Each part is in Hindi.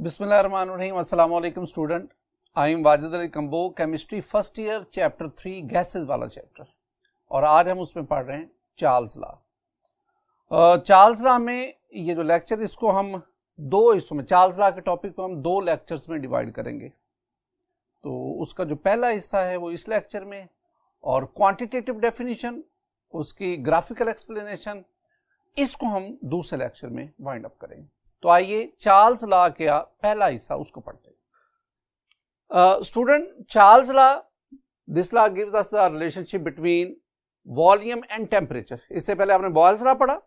बिस्मिल्लाहिर्रहमानिर्रहीम। अस्सलाम वालेकुम student. I am Wajid Ali combo, chemistry first year chapter 3 gases वाला चैप्टर, और आज हम उसमें पढ़ रहे हैं चार्ल्स लॉ। चार्ल्स लॉ में ये जो लेक्चर, इसको हम दो हिस्सों में, चार्ल्स लॉ के टॉपिक को हम दो लेक्चर्स में डिवाइड करेंगे। तो उसका जो पहला हिस्सा है वो इस लेक्चर में, और क्वांटिटेटिव डेफिनेशन, उसकी ग्राफिकल एक्सप्लेनेशन, इसको हम दूसरे लेक्चर में वाइंड अप करेंगे। तो आइए चार्ल्स लॉ का पहला हिस्सा उसको पढ़ते हैं। Student, Charles law, this law gives us the relationship between volume and temperature. इससे पहले आपने बॉयल्स लॉ पढ़ा।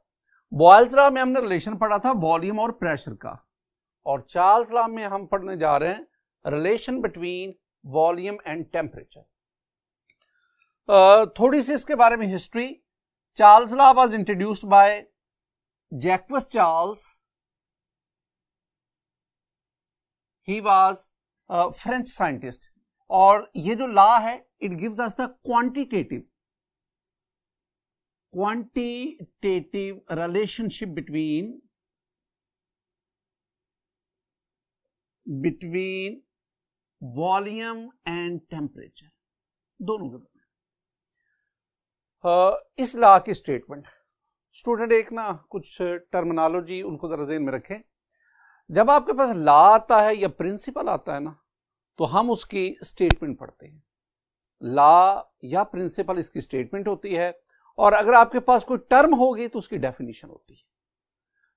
बॉयल्स लॉ में हमने रिलेशन पढ़ा था वॉल्यूम और प्रेशर का, और चार्ल्स लॉ में हम पढ़ने जा रहे हैं relation between volume and temperature. थोड़ी सी इसके बारे में history. Charles law was introduced by Jacques Charles. He was French scientist, और ये जो लॉ है it gives us the quantitative relationship between volume and temperature, दोनों के बारे में। इस लॉ की स्टेटमेंट, स्टूडेंट एक ना कुछ टर्मिनोलॉजी उनको जरा ज़हन में रखें। जब आपके पास लॉ आता है या प्रिंसिपल आता है ना, तो हम उसकी स्टेटमेंट पढ़ते हैं। लॉ या प्रिंसिपल इसकी स्टेटमेंट होती है, और अगर आपके पास कोई टर्म होगी तो उसकी डेफिनेशन होती है।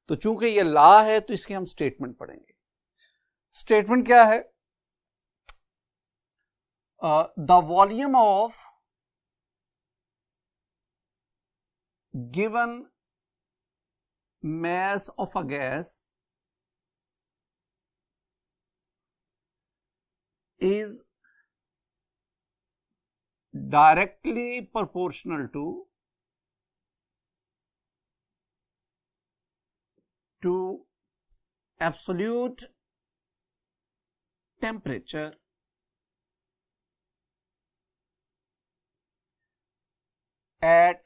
तो चूंकि ये लॉ है तो इसकी हम स्टेटमेंट पढ़ेंगे। स्टेटमेंट क्या है? The volume of given mass of a gas is directly proportional to absolute temperature at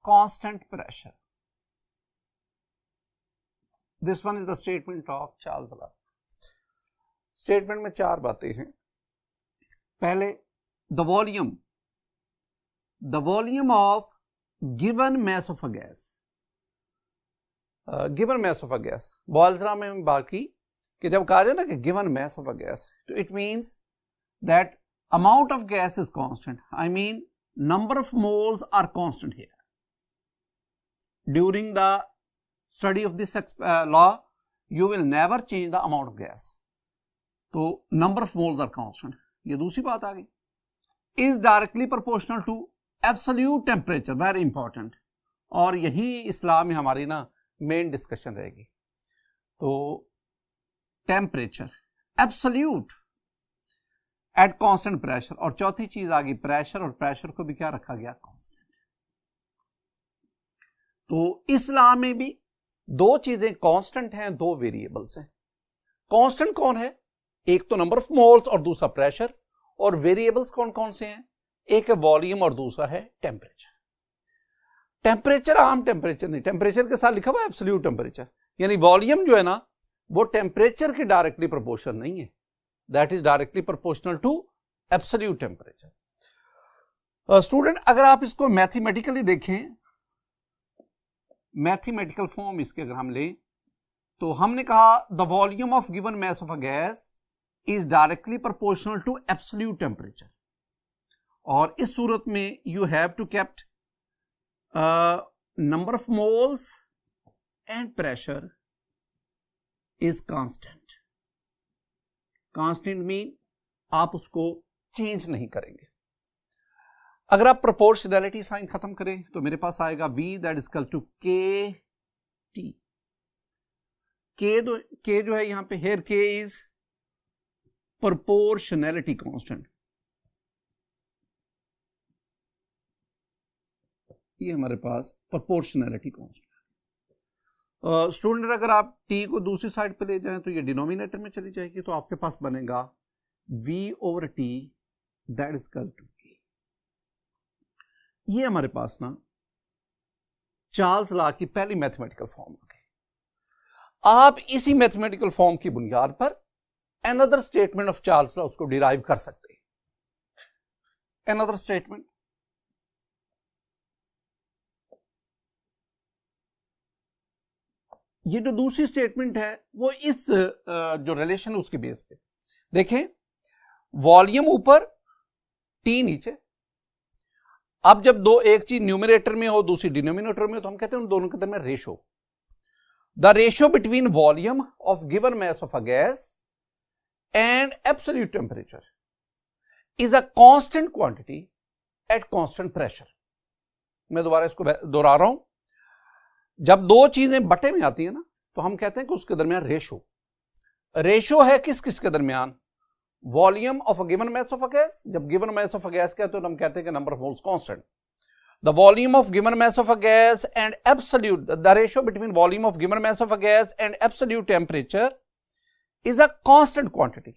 constant pressure. This one is the statement of Charles Law. Statement में चार बातें हैं। पहले, the volume of given mass of a gas. Given mass of a gas, Boyle's law में बात की कि जब कहा जाए ना कि given mass of a gas, तो it means that amount of gas is constant. I mean number of moles are constant here. During the study of this law, you will never change the amount of gas. तो number of moles are constant. ये दूसरी बात आ गई। Is directly proportional to absolute temperature, very important. और यही इस law में हमारी ना मेन डिस्कशन रहेगी। तो temperature absolute eight constant pressure, और चौथी चीज आ गई प्रेशर, और प्रेशर को भी क्या रखा गया? कांस्टेंट। तो इस लॉ में भी दो चीजें कांस्टेंट हैं, दो वेरिएबल्स हैं। कांस्टेंट कौन है? एक तो नंबर ऑफ मोल्स और दूसरा प्रेशर। और वेरिएबल्स कौन कौन से हैं? एक है वॉल्यूम और दूसरा है टेम्परेचर। टेम्परेचर आम टेम्परेचर नहीं, टेम्परेचर के साथ लिखा हुआ है एब्सोल्यूट टेम्परेचर, यानी वॉल्यूम जो है ना वो टेम्परेचर के डायरेक्टली प्रोपोर्शनल नहीं है, that is directly proportional to absolute temperature. Student, अगर आप इसको मैथमेटिकली देखें, मैथमेटिकल फॉर्म इसके अगर हम लें, तो हमने कहा the volume of given mass of a gas is directly proportional to absolute temperature, और इस सूरत में you have to kept number of moles and pressure is constant. Constant mean आप उसको चेंज नहीं करेंगे। अगर आप प्रोपोर्शनैलिटी साइन खत्म करें तो मेरे पास आएगा V that is equal to K T. के जो है यहां पे हेयर के इज प्रोपोर्शनैलिटी कांस्टेंट। ये हमारे पास प्रोपोर्शनैलिटी कांस्टेंट। स्टूडेंट, अगर आप टी को दूसरी साइड पे ले जाएं तो ये डिनोमिनेटर में चली जाएगी, तो आपके पास बनेगा V over T that is equal to. ये हमारे पास ना चार्ल्स लॉ की पहली मैथमेटिकल फॉर्म आ गई। आप इसी मैथमेटिकल फॉर्म की बुनियाद पर another statement of Charles law उसको डिराइव कर सकते हैं। अनदर स्टेटमेंट, ये जो दूसरी स्टेटमेंट है वो इस जो रिलेशन है उसके बेस पे देखें, वॉल्यूम ऊपर, टी नीचे। अब जब दो एक चीज न्यूमरेटर में हो दूसरी डिनोमिनेटर में हो तो हम कहते हैं उन दोनों के दरमियान ratio. The ratio between volume of given mass of a gas and absolute temperature is a constant quantity at constant pressure. मैं दोबारा इसको दोहरा रहा हूं, जब दो चीजें बटे में आती है ना तो हम कहते हैं कि उसके दरमियान रेशो है किस किस के दरमियान, volume of a given mass of a gas, जब given mass of a gas कहते हैं तो हम कहते हैं कि number of moles constant, the volume of given mass of a gas and absolute, the ratio between volume of given mass of a gas and absolute temperature is a constant quantity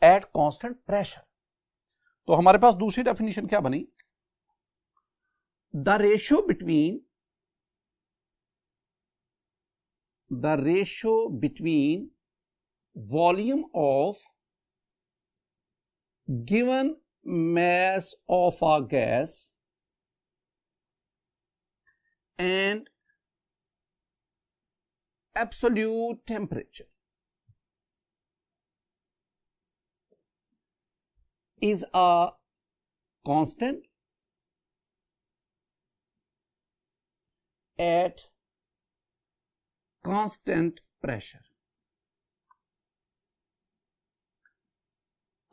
at constant pressure. तो हमारे पास दूसरी डेफिनेशन क्या बनी, the ratio between volume of given mass of a gas and absolute temperature is a constant at constant pressure।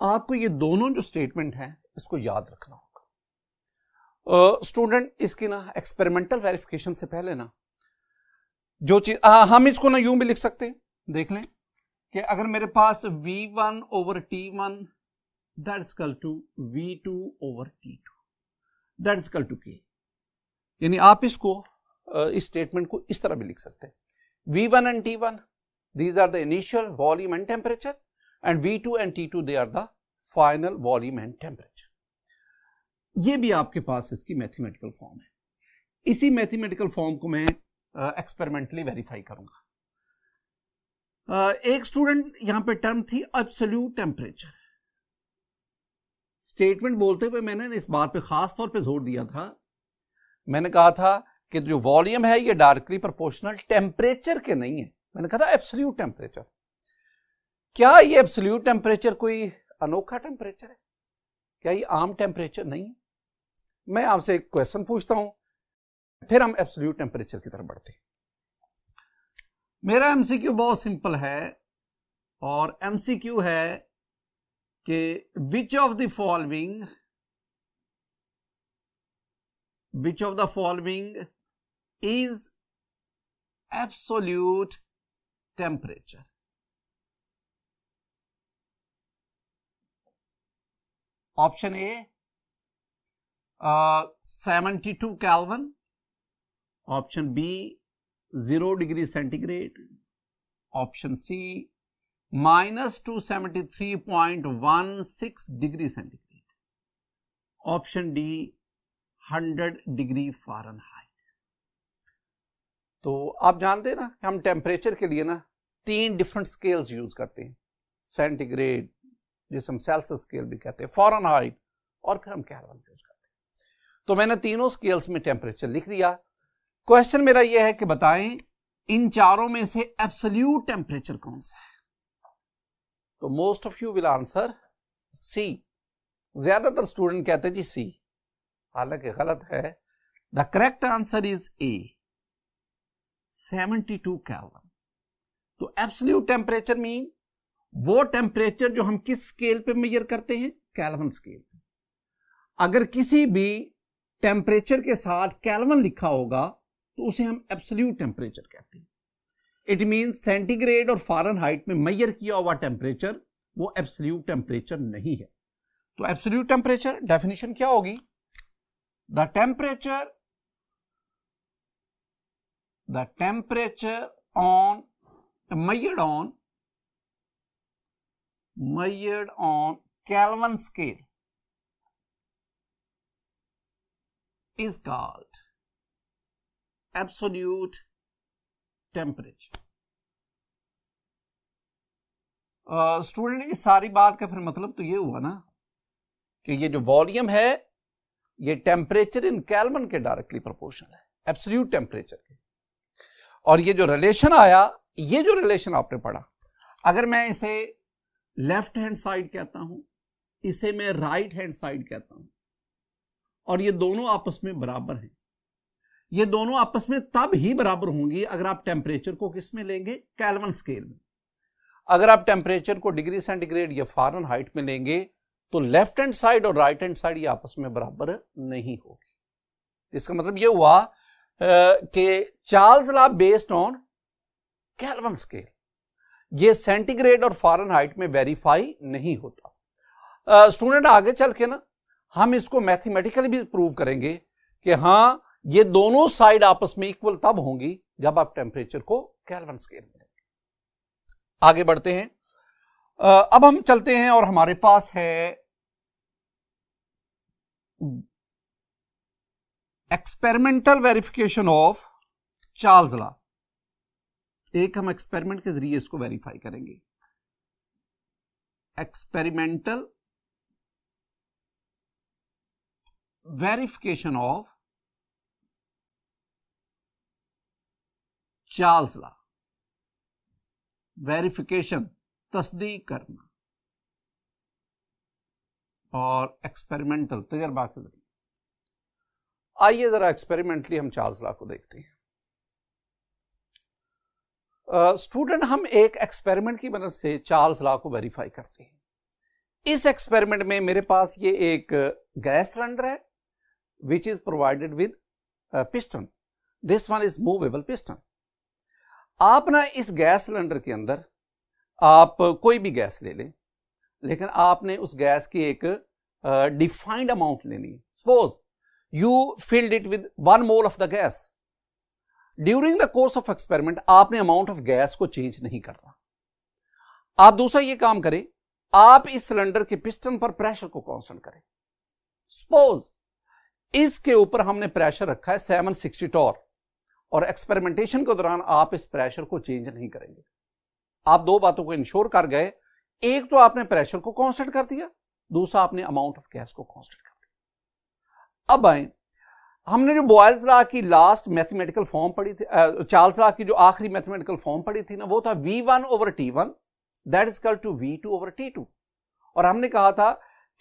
आपको ये दोनों जो स्टेटमेंट हैं इसको याद रखना होगा। स्टूडेंट इसकी ना एक्सपेरिमेंटल वेरिफिकेशन से पहले ना जो चीज हम इसको ना यूं भी लिख सकते हैं, देख लें कि अगर मेरे पास V1 over T1 that is equal to V2 over T2 that is equal to K, यानी आप इसको इस स्टेटमेंट को इस तरह भी लिख सकते हैं, V1 and T1 these are the initial volume and temperature and V2 and T2 they are the final volume and temperature। ये भी आपके पास इसकी मैथमेटिकल फॉर्म है। इसी मैथमेटिकल फॉर्म को मैं एक्सपेरिमेंटली वेरीफाई करूंगा। एक स्टूडेंट यहां पे टर्म थी एब्सोल्यूट टेम्परेचर। स्टेटमेंट बोलते हुए मैंने इस बात पे खास तौर पे जोर दिया था, मैंने कहा था कि जो वॉल्यूम है ये डायरेक्टली प्रोपोर्शनल टेम्परेचर के नहीं है, मैंने कहा था एब्सोल्यूट टेम्परेचर। क्या ये एब्सोल्यूट टेम्परेचर कोई अनोखा टेम्परेचर है, क्या ये आम टेम्परेचर नहीं है? मैं आपसे एक क्वेश्चन पूछता हूं फिर हम एब्सोल्यूट टेम्परेचर की तरफ बढ़ते हैं। मेरा एमसीक्यू बहुत सिंपल है और एमसीक्यू है कि which of the following is absolute temperature. Option A 72 kelvin, option B 0 degree centigrade, option C -273.16 degree centigrade, option D 100 degree Fahrenheit. तो आप जानते हैं ना हम टेम्परेचर के लिए ना 3 डिफरेंट स्केल्स यूज करते हैं, सेंटीग्रेड जिसे हम सेल्सियस स्केल भी कहते हैं, फ़ारेनहाइट और फिर हम केल्विन यूज करते हैं। तो मैंने तीनों स्केल्स में टेम्परेचर लिख दिया। क्वेश्चन मेरा यह है कि बताएं इन चारों में से एब्सोल्यूट टेम्परेचर कौन सा है। तो most of you will answer C. ज्यादातर स्टूडेंट कहते हैं जी सी, हालांकि गलत है। The correct answer is A 72 kelvin. तो एब्सोल्यूट टेम्परेचर मीन वो टेम्परेचर जो हम किस स्केल पे मेजर करते हैं, केल्विन स्केल पे। अगर किसी भी टेम्परेचर के साथ केल्विन लिखा होगा तो उसे हम एब्सोल्यूट टेम्परेचर कहते हैं। इट मीन सेंटीग्रेड और फ़ारेनहाइट में मेजर किया हुआ टेम्परेचर वो एब्सोल्यूट टेम्परेचर नहीं है। तो एब्सोल्यूट टेम्परेचर डेफिनेशन क्या होगी, the temperature on measured on Kelvin scale is called absolute temperature. Student इस सारी बात का फिर मतलब तो ये हुआ ना कि ये जो वॉल्यूम है ये टेम्परेचर इन केल्विन के डायरेक्टली प्रोपोर्शनल है, एब्सोल्यूट टेम्परेचर के। और ये जो रिलेशन आया, ये जो रिलेशन आपने पढ़ा, अगर मैं इसे लेफ्ट हैंड साइड कहता हूं, इसे मैं राइट हैंड साइड कहता हूं, और ये दोनों आपस में बराबर हैं। ये दोनों आपस में तब ही बराबर होंगी अगर आप टेम्परेचर को किस में लेंगे, केल्विन स्केल में। अगर आप टेम्परेचर को डिग्री सेंटीग्रेड या फ़ारेनहाइट में लेंगे तो लेफ्ट हैंड साइड और राइट हैंड साइड ये आपस में बराबर नहीं होगी। इसका मतलब ये हुआ कि Charles law based on kelvin scale, ये सेंटीग्रेड और फ़ारेनहाइट में वेरीफाई नहीं होता। स्टूडेंट आगे चल के ना हम इसको मैथमेटिकली भी प्रूव करेंगे कि हां ये दोनों साइड आपस में इक्वल तब होंगी जब आप टेम्परेचर को केल्विन स्केल में। आगे बढ़ते हैं। अब हम चलते हैं और हमारे पास है experimental verification of Charles law. एक हम एक्सपेरिमेंट के जरिए इसको वेरीफाई करेंगे। Experimental verification of Charles law. Verification तस्दीक करना और एक्सपेरिमेंटल तजर्बा के जरिए। आइए जरा एक्सपेरिमेंटली हम चार्ल्स लॉ को देखते हैं। स्टूडेंट हम एक एक्सपेरिमेंट की मदद से चार्ल्स लॉ को वेरीफाई करते हैं। इस एक्सपेरिमेंट में मेरे पास ये एक गैस सिलेंडर है which is provided with piston. This one is movable piston. आप ना इस गैस सिलेंडर के अंदर आप कोई भी गैस ले लें, लेकिन आपने उस गैस की एक डिफाइंड अमाउंट लेनी है। Suppose you filled it with 1 mole of the gas. During the course of experiment आपने अमाउंट ऑफ गैस को चेंज नहीं करना। आप दूसरा ये काम करें, आप इस सिलेंडर के पिस्टन पर प्रेशर को कांस्टेंट करें। सपोज इसके ऊपर हमने प्रेशर रखा है 760 टॉर और एक्सपेरिमेंटेशन के दौरान आप इस प्रेशर को चेंज नहीं करेंगे। आप दो बातों को इंश्योर कर गए, एक तो आपने प्रेशर को कांस्टेंट कर दिया, दूसरा आपने अमाउंट ऑफ गैस को कांस्टेंट कर दिया। अब आए, हमने जो बॉयल्स लॉ की लास्ट मैथमेटिकल फॉर्म पढ़ी थी, चार्ल्स लॉ की जो आखिरी मैथमेटिकल फॉर्म पढ़ी थी ना, वो था V1 over T1 that is equal to V2 over T2। और हमने कहा था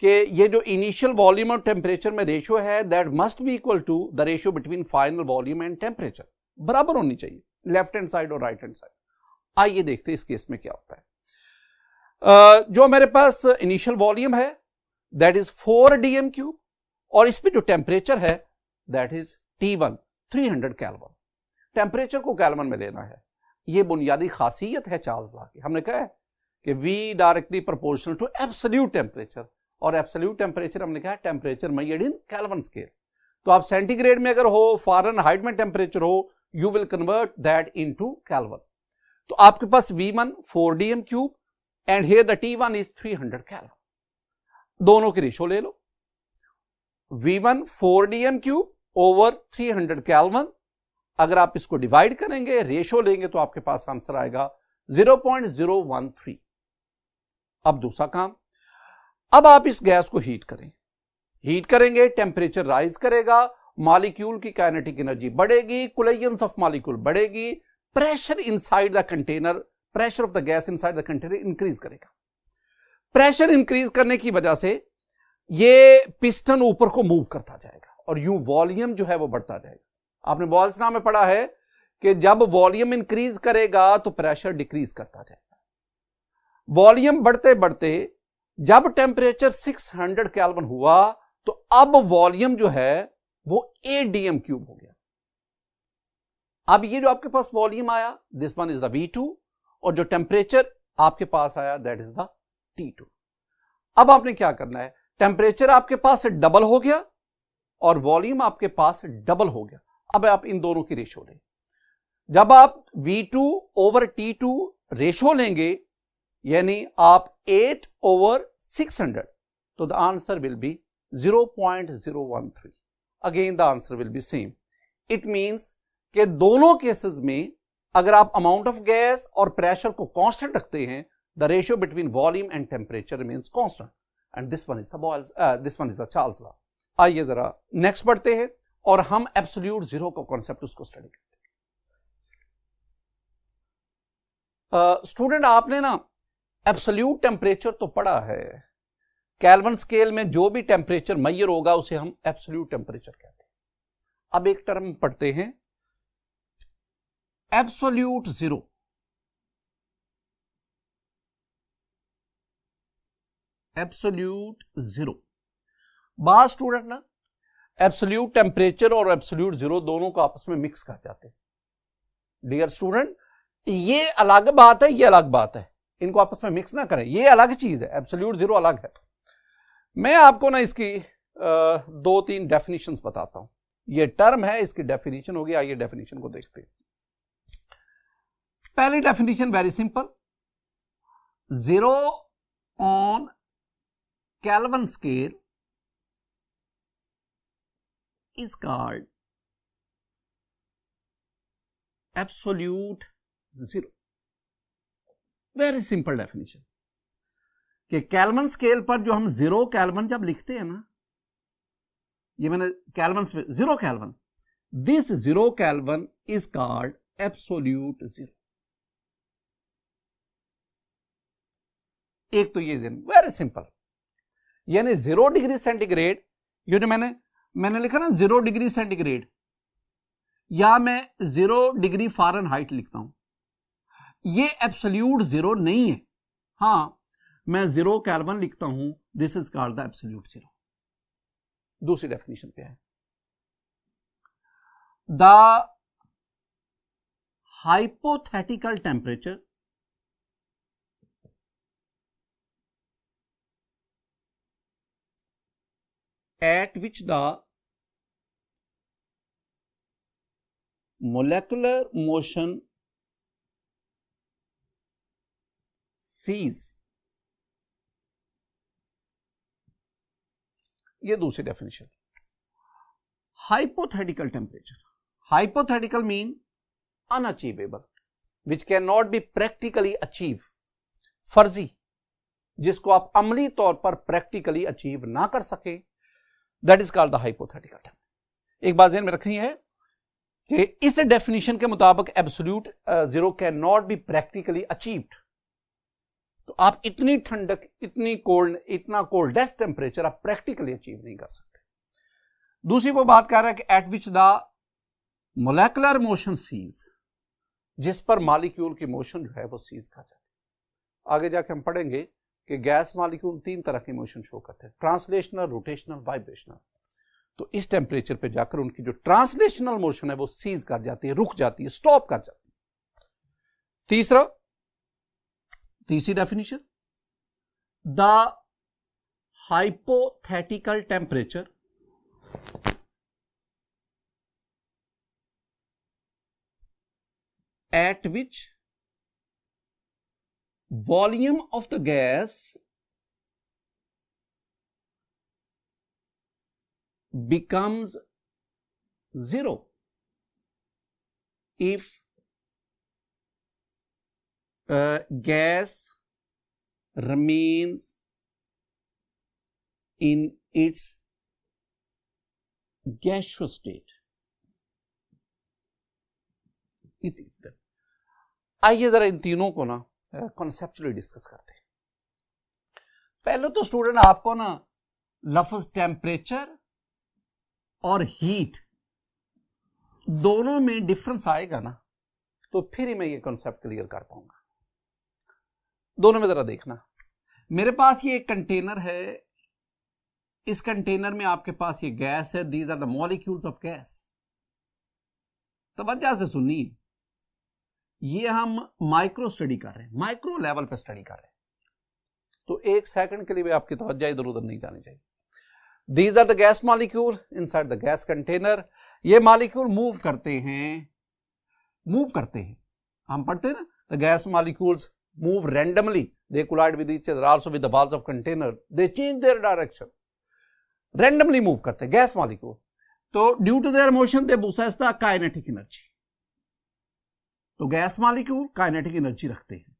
कि ये जो इनिशियल वॉल्यूम और टेम्परेचर में रेशियो है that must be equal to the ratio between final volume and temperature, बराबर होनी चाहिए लेफ्ट हैंड साइड और राइट हैंड साइड। आइए देखते हैं इस केस में क्या होता है। जो मेरे पास इनिशियल वॉल्यूम है दैट इज 4 dm क्यूब और इस पे जो टेम्परेचर है that is T1 300 kelvin. Temperature को केल्विन में लेना है, यह बुनियादी खासियत है चार्ल्स लॉ की। हमने कहा है कि V directly proportional to absolute temperature, और एब्सोल्यूट टेम्परेचर हमने कहा temperature measured in kelvin scale. तो आप सेंटीग्रेड में अगर हो, फ़ारेनहाइट में टेम्परेचर हो, you will convert that into kelvin. तो आपके पास V1 4 dm cube and here the T1 is 300 kelvin. दोनों की रेशो ले लो, V1 4 dm cube over 300 kelvin. अगर आप इसको डिवाइड करेंगे, रेशो लेंगे, तो आपके पास आंसर आएगा 0.013। अब दूसरा काम, अब आप इस गैस को हीट करें, हीट करेंगे, टेम्परेचर राइज करेगा, मॉलिक्यूल की काइनेटिक एनर्जी बढ़ेगी, कोलिजन्स ऑफ मॉलिक्यूल बढ़ेगी, pressure inside the container, pressure of the gas inside the container increase करेगा। प्रेशर इंक्रीज करने की वजह से ये पिस्टन ऊपर को मूव करता जाएगा और यूं वॉल्यूम जो है वो बढ़ता जाएगा। आपने बॉयल्स लॉ में पढ़ा है कि जब वॉल्यूम इंक्रीज करेगा तो प्रेशर डिक्रीज करता जाएगा। वॉल्यूम बढ़ते बढ़ते जब टेम्परेचर 600 केल्विन हुआ तो अब वॉल्यूम जो है वो 8 dm क्यूब हो गया। अब ये जो आपके पास वॉल्यूम आया this one is the V2 और जो टेम्परेचर आपके पास आया दैट इज द T2। अब आपने क्या करना है, टेम्परेचर आपके पास डबल हो गया और वॉल्यूम आपके पास डबल हो गया। अब आप इन दोनों की रेशो लें। जब आप V2 over T2 रेशो लेंगे यानी आप 8 over 600 तो the answer will be 0.013। Again the answer will be same. It means कि दोनों केसेस में अगर आप अमाउंट ऑफ गैस और प्रेशर को कांस्टेंट रखते हैं, the ratio between volume and temperature remains constant and this one is the Charles law. आइए जरा नेक्स्ट पढ़ते हैं और हम एब्सोल्यूट जीरो का कॉन्सेप्ट उसको स्टडी करते हैं। स्टूडेंट आपने ना एब्सोल्यूट टेम्परेचर तो पढ़ा है, केल्विन स्केल में जो भी टेम्परेचर मेजर होगा उसे हम एब्सोल्यूट टेम्परेचर कहते हैं। अब एक टर्म पढ़ते हैं एब्सोल्यूट जीरो। एब्सोल्यूट जीरो, बात स्टूडेंट ना एब्सोल्यूट टेम्परेचर और एब्सोल्यूट जीरो दोनों को आपस में मिक्स कर जाते हैं। डियर स्टूडेंट, ये अलग बात है, ये अलग बात है, इनको आपस में मिक्स ना करें, ये अलग चीज है, एब्सोल्यूट जीरो अलग है। मैं आपको ना इसकी 2-3 डेफिनेशंस बताता हूं। ये टर्म है, इसकी डेफिनेशन होगी, आइए डेफिनेशन को देखते हैं। पहली definition very simple, zero on kelvin scale is called absolute zero। Very simple definition कि केल्विन स्केल पर जो हम जीरो केल्विन जब लिखते हैं ना, ये मैंने kelvin zero kelvin, this zero kelvin is called absolute zero. एक तो ये वेरी सिंपल, यानी 0 डिग्री सेंटीग्रेड, यानी मैंने लिखा ना 0 डिग्री सेंटीग्रेड, या मैं 0 डिग्री फ़ारेनहाइट लिखता हूं, ये एब्सोल्यूट जीरो नहीं है। हां, मैं 0 केल्विन लिखता हूं, this is called the absolute zero. दूसरी डेफिनेशन क्या है, the hypothetical temperature at which the molecular motion cease। ये दूसरी definition. Hypothetical temperature, hypothetical mean unachievable, which can not be practically achieve, फर्जी, जिसको आप अमली तौर पर प्रैक्टिकली अचीव ना कर सके, that is called the hypothetical temperature. एक बात ध्यान में रखनी है कि इस डेफिनेशन के मुताबिक absolute zero can not be practically achieved. तो आप इतनी ठंडक, इतना कोल्डेस्ट टेम्परेचर आप प्रैक्टिकली अचीव नहीं कर सकते। दूसरी वो बात कर रहा है कि at which the molecular motion cease, जिस पर मॉलिक्यूल की मोशन जो है वो सीज कर जाती है। आगे जाके हम पढ़ेंगे कि गैस मॉलिक्यूल 3 तरह की मोशन शो करते हैं, ट्रांसलेशनल, रोटेशनल, वाइब्रेशनल। तो इस टेम्परेचर पे जाकर उनकी जो ट्रांसलेशनल मोशन है वो सीज कर जाती है, रुक जाती है, स्टॉप कर जाती है। तीसरी definition, the hypothetical temperature at which volume of the gas becomes zero if gas remains in its gaseous state। आइए जरा इन तीनों को ना कॉन्सेप्चुअली डिस्कस करते हैं। पहले तो स्टूडेंट आपको ना लफ्ज टेम्परेचर और हीट दोनों में डिफरेंस आएगा ना, तो फिर ही मैं ये कॉन्सेप्ट क्लियर कर पाऊंगा। दोनों में जरा देखना, मेरे पास ये एक कंटेनर है, इस कंटेनर में आपके पास ये गैस है, these are the molecules of gas. तवज्जो से सुनिए, ये हम माइक्रो स्टडी कर रहे हैं, माइक्रो लेवल पे स्टडी कर रहे हैं, तो एक सेकंड के लिए भी आपकी तवज्जो इधर उधर नहीं जानी चाहिए। These are the gas molecule inside the gas container. ये मॉलिक्यूल मूव करते हैं, हम पढ़ते हैं ना, the gas molecules move randomly, they collide with each other also with the walls of container, they change their direction, randomly move करते हैं गैस मॉलिक्यूल। तो due to their motion they possess the kinetic energy. तो गैस मॉलिक्यूल काइनेटिक एनर्जी रखते हैं।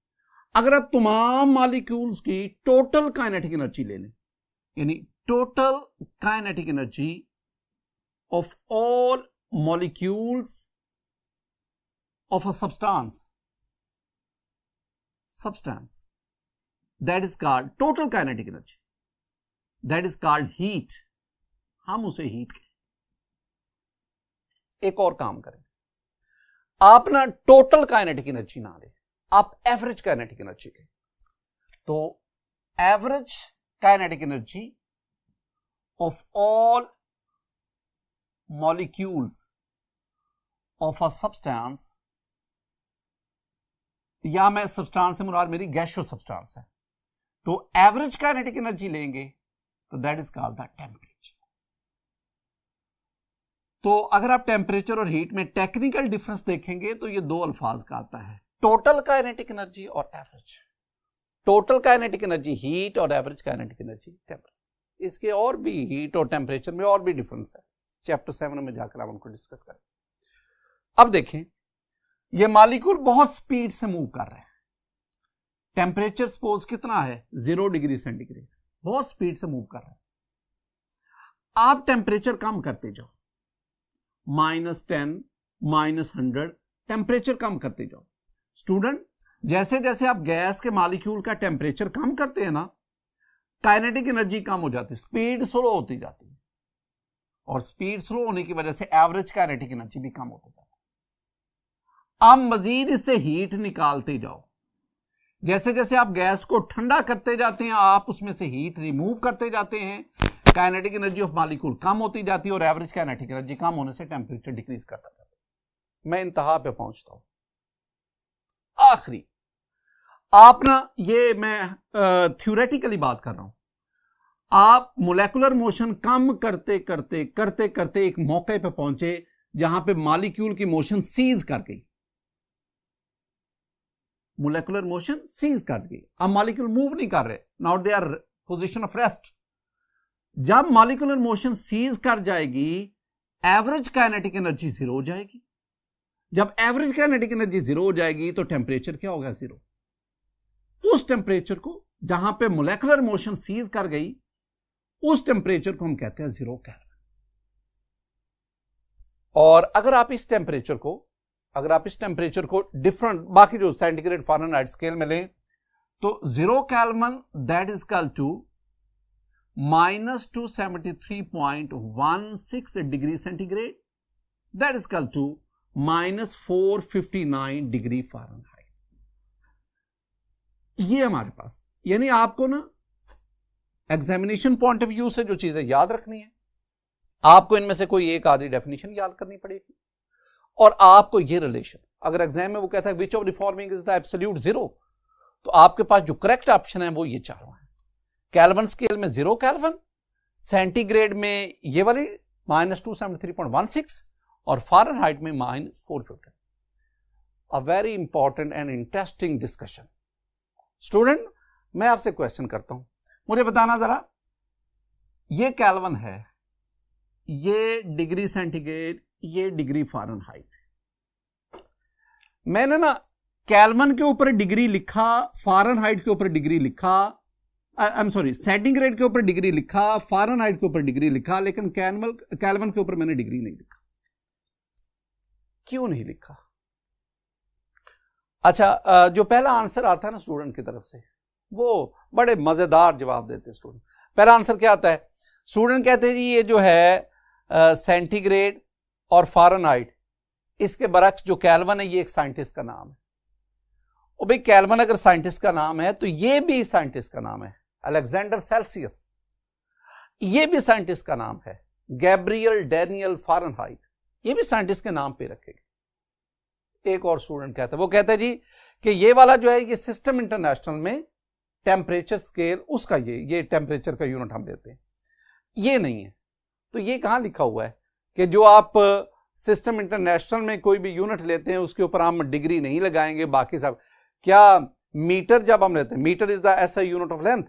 अगर आप तमाम मॉलिक्यूल्स की टोटल काइनेटिक एनर्जी ले लें, यानी total kinetic energy of all molecules of a substance that is called total kinetic energy, that is called heat, हम उसे हीट कहें। एक और काम करें, आप ना टोटल काइनेटिक एनर्जी ना ले, आप एवरेज काइनेटिक एनर्जी लें। तो average kinetic energy of all molecules of a substance, या मैं सब्सटेंस से मुराद मेरी गैसियस सब्सटेंस है, तो एवरेज काइनेटिक एनर्जी लेंगे तो that is called the temperature. तो अगर आप टेम्परेचर और हीट में टेक्निकल डिफरेंस देखेंगे तो ये दो अल्फाज का आता है, टोटल काइनेटिक एनर्जी और average. Total kinetic energy heat और एवरेज काइनेटिक एनर्जी टेम्परेचर। इसके और भी हीट और टेम्परेचर में और भी डिफरेंस है, चैप्टर 7 में जाकर आप उनको डिस्कस करें। अब देखें, ये मॉलिक्यूल बहुत स्पीड से मूव कर रहे हैं। टेम्परेचर सपोज कितना है 0 डिग्री सेंटीग्रेड, बहुत स्पीड से मूव कर रहे हैं। आप टेम्परेचर कम करते जाओ, -10 -100 टेम्परेचर कम करते जाओ। स्टूडेंट, जैसे जैसे आप गैस के मॉलिक्यूल का टेम्परेचर कम करते हैं ना, काइनेटिक एनर्जी कम हो जाती है, स्पीड स्लो होती जाती है, और स्पीड स्लो होने की वजह से एवरेज काइनेटिक एनर्जी भी कम होती जाती है। आप मजीद इससे हीट निकालते जाओ, जैसे जैसे आप गैस को ठंडा करते जाते हैं, आप उसमें से हीट रिमूव करते जाते हैं, काइनेटिक एनर्जी ऑफ मॉलिक्यूल कम होती जाती है, और एवरेज काइनेटिक एनर्जी कम होने से टेम्परेचर डिक्रीज करता जाता है। मैं इंतहा पे पहुंचता हूं। आखिरी, आप ना, ये मैं थ्योरेटिकली बात कर रहा हूं, आप मोलेकुलर मोशन कम करते करते करते करते एक मौके पे पहुंचे जहां पे मॉलिक्यूल की मोशन सीज कर गई, मोलेकुलर मोशन सीज कर गई, अब मॉलिक्यूल मूव नहीं कर रहे, now they are position of rest. जब मॉलिक्यूलर मोशन सीज कर जाएगी, एवरेज काइनेटिक एनर्जी 0 हो जाएगी। जब एवरेज काइनेटिक एनर्जी 0 हो जाएगी तो टेम्परेचर क्या होगा 0। उस टेम्परेचर को, जहां पे मोलेकुलर मोशन सीज कर गई, उस टेम्परेचर को हम कहते हैं 0 केल्विन। और अगर आप इस टेम्परेचर को डिफरेंट बाकी जो सेंटीग्रेड फ़ारेनहाइट स्केल में लें, तो 0 kelvin that is equal to -273.16 degree centigrade, that is equal to -459 degree Fahrenheit. ये हमारे पास, यानी आपको ना एग्जामिनेशन पॉइंट ऑफ व्यू से जो चीजें याद रखनी है, आपको इनमें से कोई एक आधी डेफिनेशन याद करनी पड़ेगी, और आपको ये रिलेशन, अगर एग्जाम में वो कहता है which of reforming is the absolute 0, तो आपके पास जो करेक्ट ऑप्शन है वो ये चारों हैं। केल्विन स्केल में 0 केल्विन, सेंटीग्रेड में ये वाली -273.16, और फ़ारेनहाइट में -450। A very important and interesting discussion. Student, मैं आपसे क्वेश्चन करता हूं, मुझे बताना जरा, ये केल्विन है, ये डिग्री सेंटीग्रेड, ये डिग्री फ़ारेनहाइट। मैंने ना केल्विन के ऊपर डिग्री लिखा, फ़ारेनहाइट के ऊपर डिग्री लिखा, आई एम सॉरी, सेंटीग्रेड के ऊपर डिग्री लिखा, फ़ारेनहाइट के ऊपर डिग्री लिखा, लेकिन केल्विन के ऊपर मैंने डिग्री नहीं लिखा। क्यों नहीं लिखा? अच्छा, जो पहला आंसर आता है ना स्टूडेंट की तरफ से, वो बड़े मजेदार जवाब देते हैं स्टूडेंट। पहला आंसर क्या आता है? स्टूडेंट कहते हैं जी ये जो है सेंटीग्रेड और फ़ारेनहाइट, इसके बरक्स जो केल्विन है, ये एक साइंटिस्ट का नाम है। और भाई केल्विन अगर साइंटिस्ट का नाम है तो ये भी साइंटिस्ट का नाम है, अलेक्जेंडर सेल्सियस, ये भी साइंटिस्ट का नाम है, गैब्रियल डैनियल फ़ारेनहाइट, ये भी साइंटिस्ट के नाम पे रखेगा। एक और स्टूडेंट कहता है, वो कहता है जी कि ये वाला जो है, ये सिस्टम इंटरनेशनल में टेम्परेचर स्केल, उसका ये टेम्परेचर का यूनिट हम देते हैं, ये नहीं है। तो ये कहाँ लिखा हुआ है कि जो आप सिस्टम इंटरनेशनल में कोई भी यूनिट लेते हैं उसके ऊपर हम डिग्री नहीं लगाएंगे, बाकी सब? क्या मीटर जब हम लेते हैं, metre is the SI unit of length,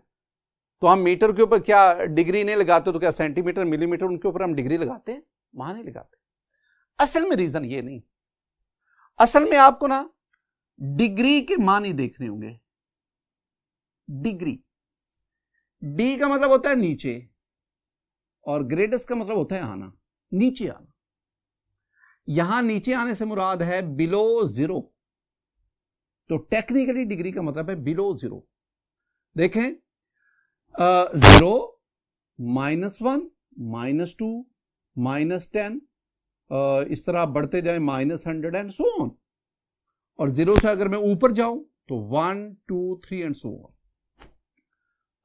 तो हम मीटर के ऊपर क्या डिग्री नहीं लगाते? तो क्या सेंटीमीटर, मिलीमीटर, उनके ऊपर हम डिग्री लगाते हैं? वहां नहीं लगाते। असल में रीजन ये नहीं, असल में आपको ना डिग्री के मान ही देखने होंगे। डिग्री, डी का मतलब होता है नीचे और ग्रेडेस का मतलब होता है आना, नीचे आना। यहां नीचे आने से मुराद है बिलो जीरो, तो टेक्निकली डिग्री का मतलब है बिलो जीरो। देखें, 0, -1, -2, -10, इस तरह बढ़ते जाए -100 एंड सो ऑन। और 0 से अगर मैं ऊपर जाऊं तो 1, 2, 3 एंड सो ऑन।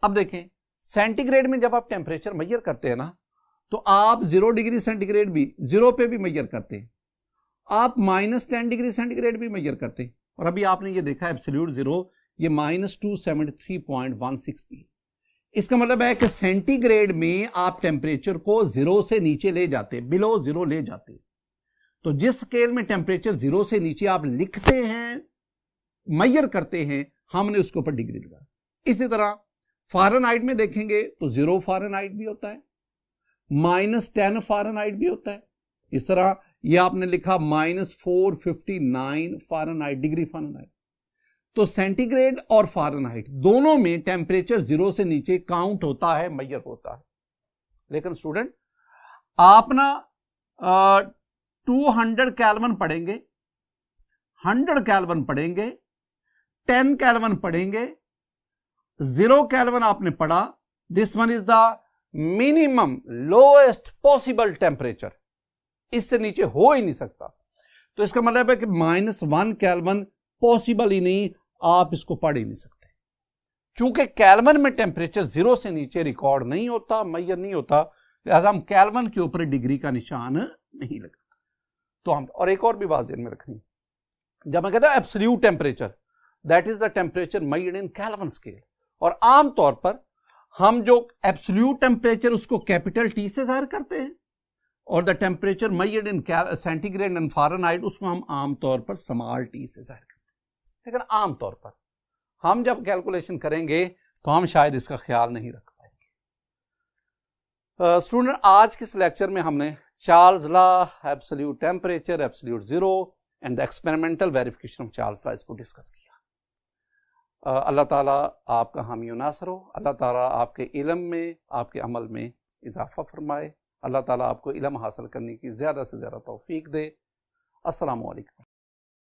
अब देखें, सेंटीग्रेड में जब आप टेम्परेचर मेजर करते हैं ना, तो आप 0 डिग्री सेंटीग्रेड भी 0 पे भी मेजर करते हैं, आप -10 डिग्री सेंटीग्रेड भी मेजर करते हैं। और अभी आपने ये देखा एब्सोल्यूट जीरो, ये -273.160। इसका मतलब है कि सेंटीग्रेड में आप टेम्परेचर को 0 से नीचे ले जाते, बिलो जीरो ले जाते। तो जिस स्केल में टेम्परेचर 0 से नीचे आप लिखते हैं, मेजर करते हैं, हमने उसके ऊपर डिग्री लगा। इसी तरह फ़ारेनहाइट में देखेंगे तो 0 फ़ारेनहाइट भी होता है, -10 फ़ारेनहाइट भी होता है। इस तरह ये आपने लिखा -459 फ़ारेनहाइट, डिग्री फ़ारेनहाइट। तो सेंटीग्रेड और फ़ारेनहाइट दोनों में टेम्परेचर 0 से नीचे काउंट होता है, मेजर होता है। लेकिन स्टूडेंट, आप ना 200 केल्विन पढ़ेंगे, 100 केल्विन पढ़ेंगे, 10 केल्विन पढ़ेंगे, 0 केल्विन आपने पढ़ा। This one is the minimum lowest possible temperature, इससे नीचे हो ही नहीं सकता। तो इसका मतलब है कि -1 केल्विन पॉसिबल ही नहीं, आप इसको पढ़ ही नहीं सकते। चूंकि केल्विन में टेम्परेचर 0 से नीचे रिकॉर्ड नहीं होता, मेजर नहीं होता, लिहाजा हम केल्विन के ऊपर डिग्री का निशान नहीं लगा। तो हम, और एक और भी बात ध्यान में रखनी, जब मैं कहता हूं absolute temperature, that is the temperature measured in kelvin scale. और आमतौर पर हम जो एब्सोल्यूट टेम्परेचर उसको कैपिटल टी से जाहिर करते हैं, और the temperature measured in centigrade and Fahrenheit उसको हम आमतौर पर स्मॉल टी से जाहिर करते हैं। लेकिन आमतौर पर हम जब कैलकुलेशन करेंगे तो हम शायद इसका ख्याल नहीं रख पाएंगे। स्टूडेंट, आज के इस लेक्चर में हमने Charles law, absolute temperature, absolute zero and the experimental verification of Charles law, इसको डिस्कस किया। अल्लाह ताला आपका हामी नासर हो, अल्लाह ताला आपके इल्म में, आपके अमल में इजाफा फरमाए, अल्लाह ताला आपको इल्म हासिल करने की ज़्यादा से ज़्यादा तौफीक दे। अस्सलामु अलैकुम।